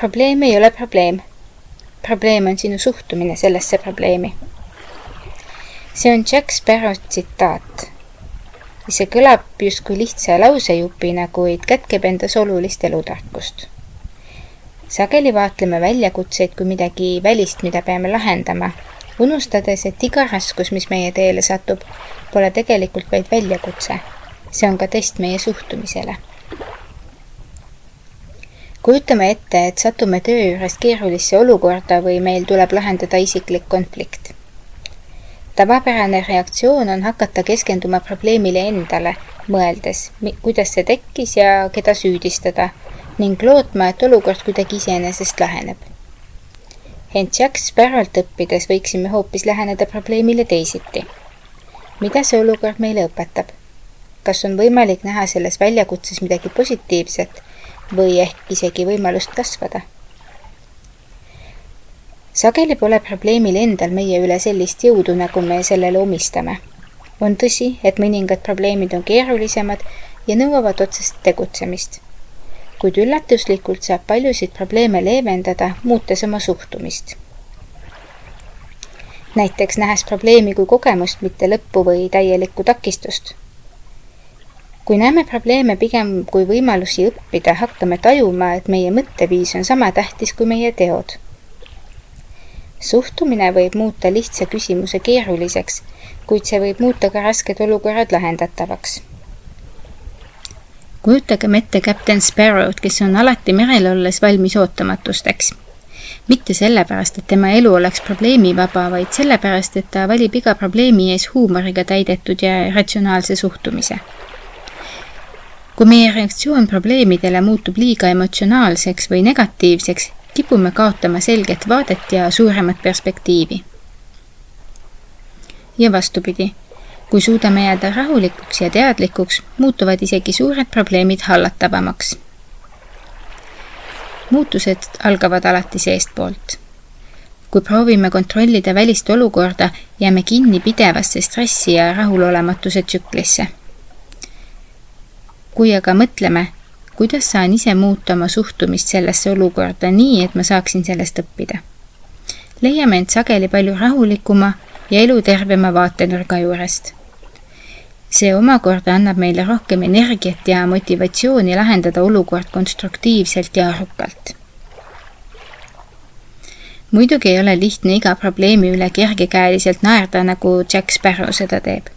Probleem ei ole probleem. Probleem on sinu suhtumine sellesse probleemi. See on Jack Sparrow tsitaat. See kõlab justkui lihtsa lausejupina, kuid kätkeb endas olulist elutarkust. Sageli vaatleme väljakutseid kui midagi välist, mida peame lahendama, unustades, et iga raskus, mis meie teele satub, pole tegelikult vaid väljakutse. See on ka test meie suhtumisele. Kujutame ette, et satume töö juures keerulisse olukorda või meil tuleb lahendada isiklik konflikt. Tavapärane reaktsioon on hakata keskenduma probleemile endale, mõeldes, kuidas see tekkis ja keda süüdistada, ning lootma, et olukord kuidagi iseenesest laheneb. Ent Jack Sparrow'lt õppides võiksime hoopis läheneda probleemile teisiti. Mida see olukord meile õpetab? Kas on võimalik näha selles väljakutses midagi positiivset või ehk isegi võimalust kasvada? Sageli pole probleemil endal meie üle sellist jõudu, nagu me sellele omistame. On tõsi, et mõningad probleemid on keerulisemad ja nõuavad otsest tegutsemist. Kuid üllatuslikult saab paljusid probleeme leevendada, muutes oma suhtumist. Näiteks nähes probleemi kui kogemust, mitte lõppu või täielikku takistust. Kui näeme probleeme pigem kui võimalusi õppida, hakkame tajuma, et meie mõtteviis on sama tähtis kui meie teod. Suhtumine võib muuta lihtsa küsimuse keeruliseks, kuid see võib muuta ka rasked olukorrad lahendatavaks. Kujutagem ette Captain Sparrow'd, kes on alati merel olles valmis ootamatusteks. Mitte sellepärast, et tema elu oleks probleemivaba, vaid sellepärast, et ta valib iga probleemi ees huumoriga täidetud ja ratsionaalse suhtumise. Kui meie reaktsioon probleemidele muutub liiga emotsionaalseks või negatiivseks, kipume kaotama selget vaadet ja suuremat perspektiivi. Ja vastupidi, kui suudame jääda rahulikuks ja teadlikuks, muutuvad isegi suured probleemid hallatavamaks. Muutused algavad alati seestpoolt. Kui proovime kontrollida välist olukorda, jääme kinni pidevasse stressi ja rahulolematuse tsüklisse. Kui aga mõtleme, kuidas saan ise muuta oma suhtumist sellesse olukorda nii, et ma saaksin sellest õppida. Leiame end sageli palju rahulikuma ja elutervema vaatenurga juurest. See omakorda annab meile rohkem energiat ja motivatsiooni lahendada olukord konstruktiivselt ja arukalt. Muidugi ei ole lihtne iga probleemi üle kergekäeliselt naerda, nagu Jack Sparrow seda teeb.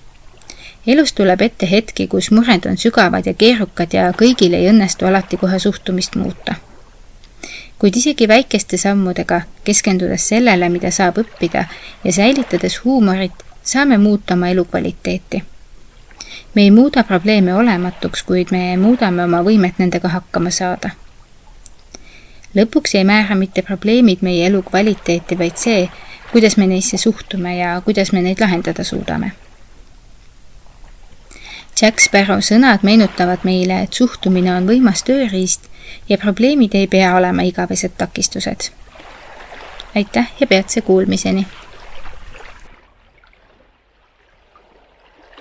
Elus tuleb ette hetki, kus mured on sügavad ja keerukad ja kõigil ei õnnestu alati kohe suhtumist muuta. Kuid isegi väikeste sammudega, keskendudes sellele, mida saab õppida ja säilitades huumorit, saame muuta oma elukvaliteeti. Me ei muuda probleeme olematuks, kuid me muudame oma võimet nendega hakkama saada. Lõpuks ei määra mitte probleemid meie elukvaliteeti, vaid see, kuidas me neisse suhtume ja kuidas me neid lahendada suudame. Jack Sparrow sõnad meenutavad meile, et suhtumine on võimas tööriist ja probleemid ei pea olema igavesed takistused. Aitäh ja peatse kuulmiseni!